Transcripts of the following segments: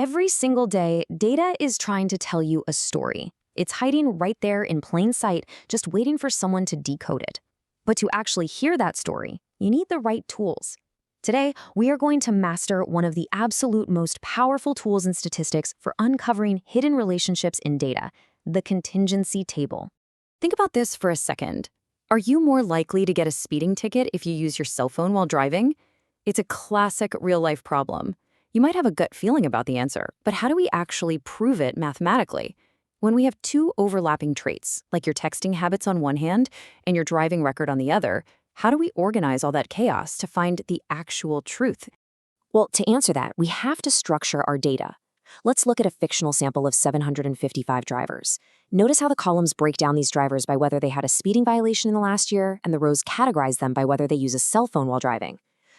Every single day, data is trying to tell you a story. It's hiding right there in plain sight, just waiting for someone to decode it. But to actually hear that story, you need the right tools. Today, we are going to master one of the absolute most powerful tools in statistics for uncovering hidden relationships in data, the contingency table. Think about this for a second. Are you more likely to get a speeding ticket if you use your cell phone while driving? It's a classic real-life problem. You might have a gut feeling about the answer, but how do we actually prove it mathematically? When we have two overlapping traits, like your texting habits on one hand and your driving record on the other, how do we organize all that chaos to find the actual truth? Well, to answer that, we have to structure our data. Let's look at a fictional sample of 755 drivers. Notice how the columns break down these drivers by whether they had a speeding violation in the last year, and the rows categorize them by whether they use a cell phone while driving.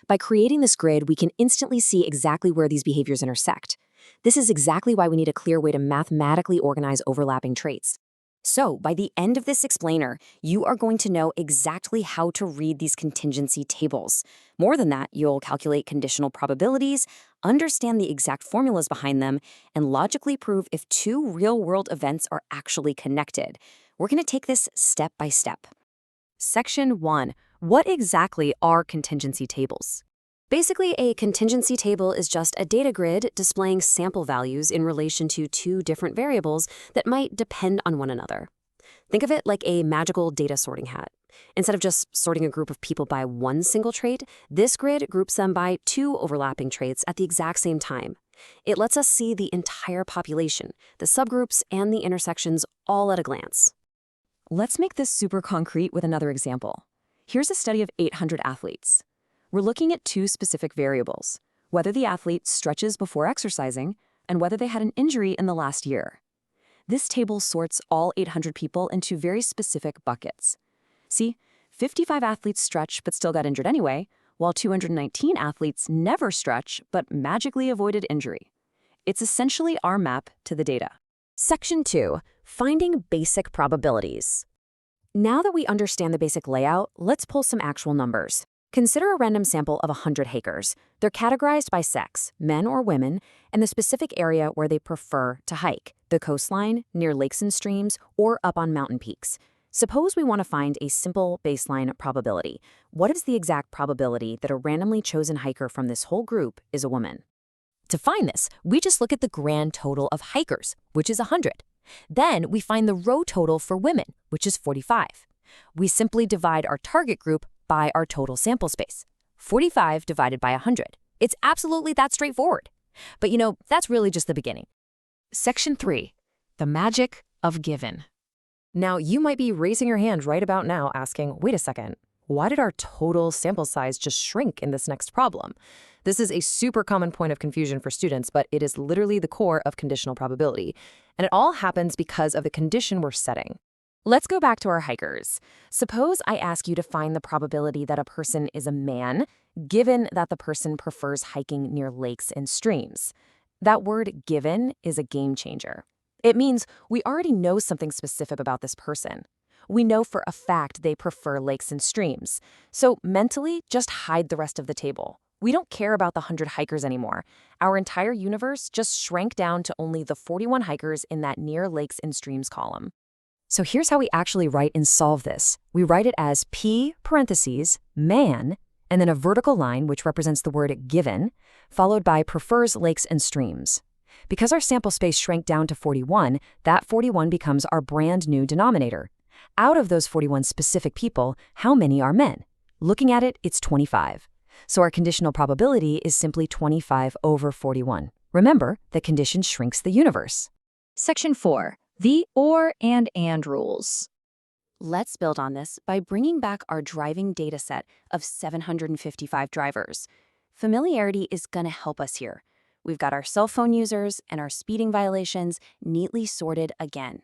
By creating this grid, we can instantly see exactly where these behaviors intersect. This is exactly why we need a clear way to mathematically organize overlapping traits. So, by the end of this explainer, you are going to know exactly how to read these contingency tables. More than that, you'll calculate conditional probabilities, understand the exact formulas behind them, and logically prove if two real-world events are actually connected. We're going to take this step by step. Section 1. What exactly are contingency tables? Basically, a contingency table is just a data grid displaying sample values in relation to two different variables that might depend on one another. Think of it like a magical data sorting hat. Instead of just sorting a group of people by one single trait, this grid groups them by two overlapping traits at the exact same time. It lets us see the entire population, the subgroups, and the intersections all at a glance. Let's make this super concrete with another example. Here's a study of 800 athletes. We're looking at two specific variables, whether the athlete stretches before exercising and whether they had an injury in the last year. This table sorts all 800 people into very specific buckets. See, 55 athletes stretch but still got injured anyway, while 219 athletes never stretch but magically avoided injury. It's essentially our map to the data. Section 2. Finding basic probabilities. Now that we understand the basic layout, let's pull some actual numbers. Consider a random sample of 100 hikers. They're categorized by sex, men or women, and the specific area where they prefer to hike, the coastline, near lakes and streams, or up on mountain peaks. Suppose we want to find a simple baseline probability. What is the exact probability that a randomly chosen hiker from this whole group is a woman? To find this, we just look at the grand total of hikers, which is 100. Then we find the row total for women, which is 45. We simply divide our target group by our total sample space. 45 divided by 100. It's absolutely that straightforward. But that's really just the beginning. Section 3. The magic of given. Now, you might be raising your hand right about now asking, wait a second, why did our total sample size just shrink in this next problem? This is a super common point of confusion for students, but it is literally the core of conditional probability. And it all happens because of the condition we're setting. Let's go back to our hikers. Suppose I ask you to find the probability that a person is a man, given that the person prefers hiking near lakes and streams. That word given is a game changer. It means we already know something specific about this person. We know for a fact they prefer lakes and streams. So mentally, just hide the rest of the table. We don't care about the 100 hikers anymore. Our entire universe just shrank down to only the 41 hikers in that near lakes and streams column. So here's how we actually write and solve this. We write it as P parentheses, man, and then a vertical line, which represents the word given, followed by prefers lakes and streams. Because our sample space shrank down to 41, that 41 becomes our brand new denominator. Out of those 41 specific people, how many are men? Looking at it, it's 25. So our conditional probability is simply 25 over 41. Remember, the condition shrinks the universe. Section 4. The or and rules. Let's build on this by bringing back our driving data set of 755 drivers. Familiarity is going to help us here. We've got our cell phone users and our speeding violations neatly sorted again.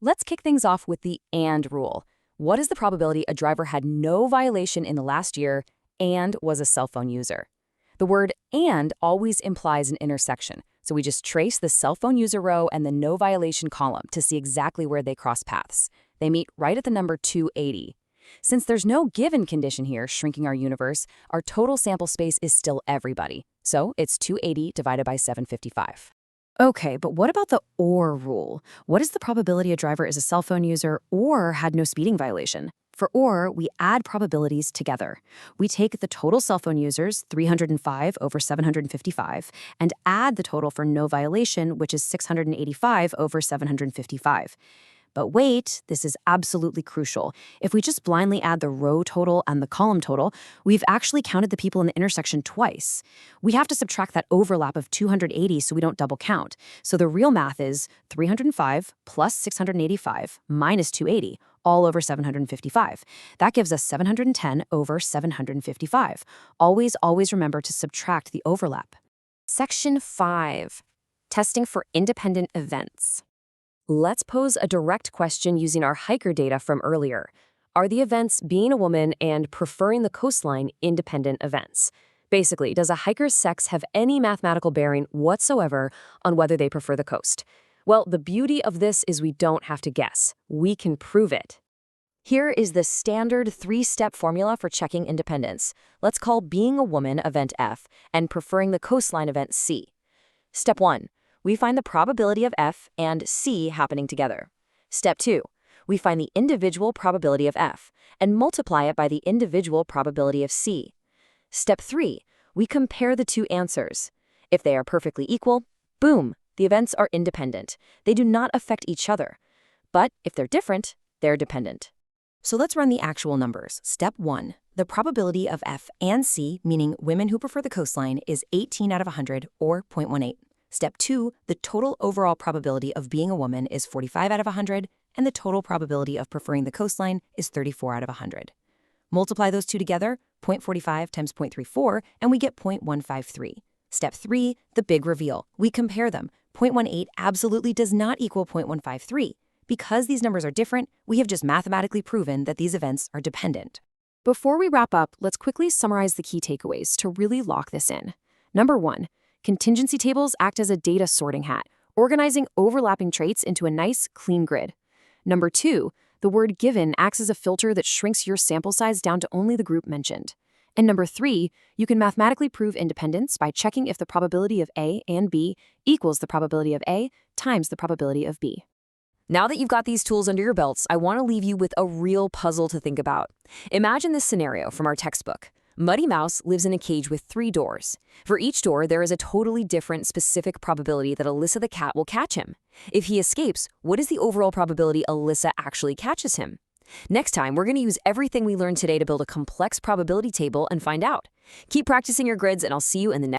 Let's kick things off with the and rule. What is the probability a driver had no violation in the last year and was a cell phone user? The word and always implies an intersection, so we just trace the cell phone user row and the no violation column to see exactly where they cross paths. They meet right at the number 280. Since there's no given condition here shrinking our universe, our total sample space is still everybody. So it's 280 divided by 755. Okay, but what about the or rule? What is the probability a driver is a cell phone user or had no speeding violation? For or, we add probabilities together. We take the total cell phone users, 305 over 755, and add the total for no violation, which is 685 over 755. But wait, this is absolutely crucial. If we just blindly add the row total and the column total, we've actually counted the people in the intersection twice. We have to subtract that overlap of 280 so we don't double count. So the real math is 305 plus 685 minus 280, all over 755. That gives us 710 over 755. Always remember to subtract the overlap. Section 5. Testing for independent events. Let's pose a direct question using our hiker data from earlier. Are the events being a woman and preferring the coastline independent events? Basically, does a hiker's sex have any mathematical bearing whatsoever on whether they prefer the coast? Well, the beauty of this is we don't have to guess. We can prove it. Here is the standard 3-step formula for checking independence. Let's call being a woman event F and preferring the coastline event C. Step 1. We find the probability of F and C happening together. Step 2. We find the individual probability of F and multiply it by the individual probability of C. Step 3. We compare the two answers. If they are perfectly equal, boom, the events are independent. They do not affect each other. But if they're different, they're dependent. So let's run the actual numbers. Step 1. The probability of F and C, meaning women who prefer the coastline, is 18 out of 100, or 0.18. Step 2, the total overall probability of being a woman is 45 out of 100, and the total probability of preferring the coastline is 34 out of 100. Multiply those two together, 0.45 times 0.34, and we get 0.153. Step 3, the big reveal. We compare them. 0.18 absolutely does not equal 0.153. Because these numbers are different, we have just mathematically proven that these events are dependent. Before we wrap up, let's quickly summarize the key takeaways to really lock this in. Number 1. Contingency tables act as a data sorting hat, organizing overlapping traits into a nice, clean grid. Number 2, the word given acts as a filter that shrinks your sample size down to only the group mentioned. And number 3, you can mathematically prove independence by checking if the probability of A and B equals the probability of A times the probability of B. Now that you've got these tools under your belts, I want to leave you with a real puzzle to think about. Imagine this scenario from our textbook. Muddy Mouse lives in a cage with 3 doors. For each door, there is a totally different specific probability that Alyssa the cat will catch him. If he escapes, what is the overall probability Alyssa actually catches him? Next time, we're going to use everything we learned today to build a complex probability table and find out. Keep practicing your grids, and I'll see you in the next